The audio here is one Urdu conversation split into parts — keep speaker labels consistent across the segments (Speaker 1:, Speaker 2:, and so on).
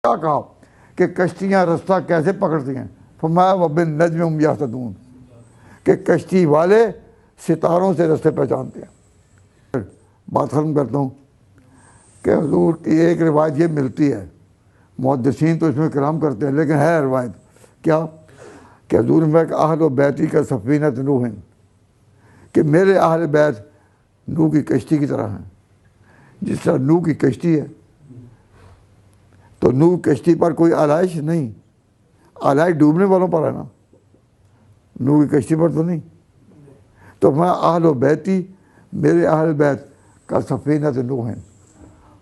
Speaker 1: کیا کہا کہ کشتیاں رستہ کیسے پکڑتی ہیں؟ فرمایا وَبِالنَّجْمِ هُمْ يَهْتَدُونَ کہ کشتی والے ستاروں سے رستے پہچانتے ہیں۔ بات ختم کرتا ہوں کہ حضور کی ایک روایت یہ ملتی ہے، محدثین تو اس میں کلام کرتے ہیں لیکن ہے روایت کیا کہ حضور میں اہل و بیتی کا سفینۃ نوح، کہ میرے اہل بیت نوح کی کشتی کی طرح ہیں۔ جس طرح نوح کی کشتی ہے تو نوح کشتی پر کوئی آلائش نہیں، آلائش ڈوبنے والوں پر ہے نا، نوح کی کشتی پر تو نہیں۔ تو میں اہل و بیتی، میرے اہل بیت کا سفینۃ نوح،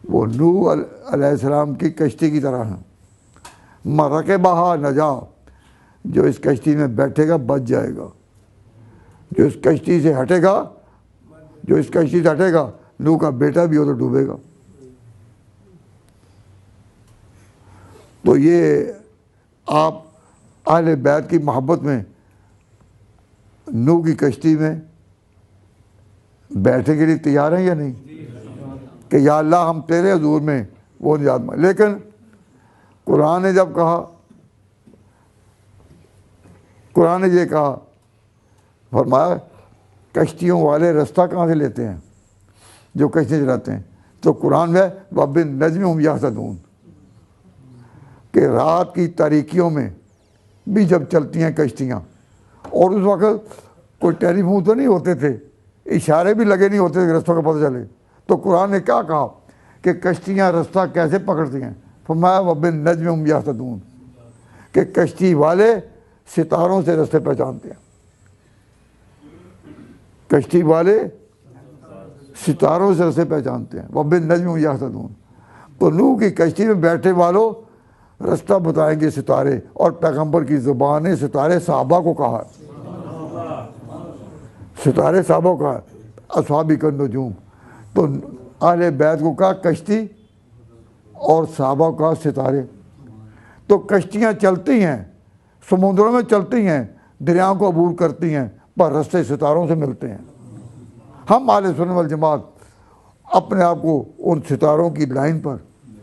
Speaker 1: وہ نوح علیہ السلام کی کشتی کی طرح ہیں۔ مرکبہا نجا، جو اس کشتی میں بیٹھے گا بچ جائے گا، جو اس کشتی سے ہٹے گا، جو اس کشتی سے ہٹے گا، نوح کا بیٹا بھی ہو تو ڈوبے گا۔ تو یہ آپ اہل بیت کی محبت میں نوح کی کشتی میں بیٹھنے کے لیے تیار ہیں یا نہیں؟ کہ یا اللہ ہم تیرے حضور میں وہ نجات میں۔ لیکن قرآن نے جب کہا، قرآن نے یہ کہا، فرمایا کشتیوں والے رستہ کہاں سے لیتے ہیں جو کشتی چلاتے ہیں؟ تو قرآن میں وَبِالنَّجْمِ هُمْ يَهْتَدُونَ کہ رات کی تاریکیوں میں بھی جب چلتی ہیں کشتیاں، اور اس وقت کوئی ٹیلی فون تو نہیں ہوتے تھے، اشارے بھی لگے نہیں ہوتے تھے کہ رستوں کا پتہ چلے، تو قرآن نے کیا کہا کہ کشتیاں رستہ کیسے پکڑتی ہیں؟ فرمایا وَبِالنَّجْمِ هُمْ يَهْتَدُونَ کہ کشتی والے ستاروں سے رستے پہچانتے ہیں، کشتی والے ستاروں سے رستے پہچانتے ہیں۔ وَبِالنَّجْمِ هُمْ يَهْتَدُونَ تو نوح کی کشتی میں بیٹھے والوں رستہ بتائیں گے ستارے، اور پیغمبر کی زبان نے ستارے صحابہ کو کہا، ستارے صحابہ کو کہا، اصحابی النجوم۔ تو اہل بیت کو کہا کشتی اور صحابہ کو کہا ستارے۔ تو کشتیاں چلتی ہیں، سمندروں میں چلتی ہیں، دریاؤں کو عبور کرتی ہیں، پر رستے ستاروں سے ملتے ہیں۔ ہم اہل سنت والجماعت اپنے آپ کو ان ستاروں کی لائن پر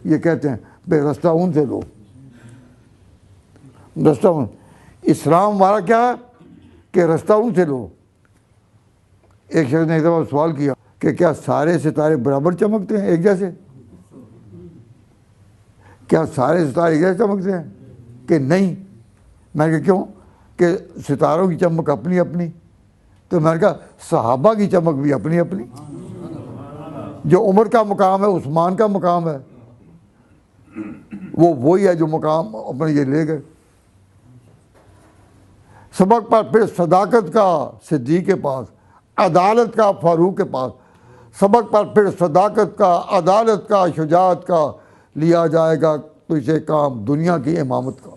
Speaker 1: یہ کہتے ہیں بے رستہ ان سے لو، رستہ ان۔ اسلام ہمارا کیا ہے کہ رستہ ان سے لو۔ ایک شخص نے ایک دفعہ سوال کیا کہ کیا سارے ستارے برابر چمکتے ہیں ایک جیسے؟ کیا سارے ستارے ایک جیسے چمکتے ہیں کہ نہیں؟ میں نے کہا کیوں؟ کہ ستاروں کی چمک اپنی اپنی۔ تو میں نے کہا صحابہ کی چمک بھی اپنی اپنی، جو عمر کا مقام ہے، عثمان کا مقام ہے، وہ وہی ہے جو مقام اپنے یہ لے گئے۔ سبق پر پھر صداقت کا صدیق کے پاس، عدالت کا فاروق کے پاس، سبق پر پھر صداقت کا، عدالت کا، شجاعت کا لیا جائے گا تجھے کام دنیا کی امامت کا۔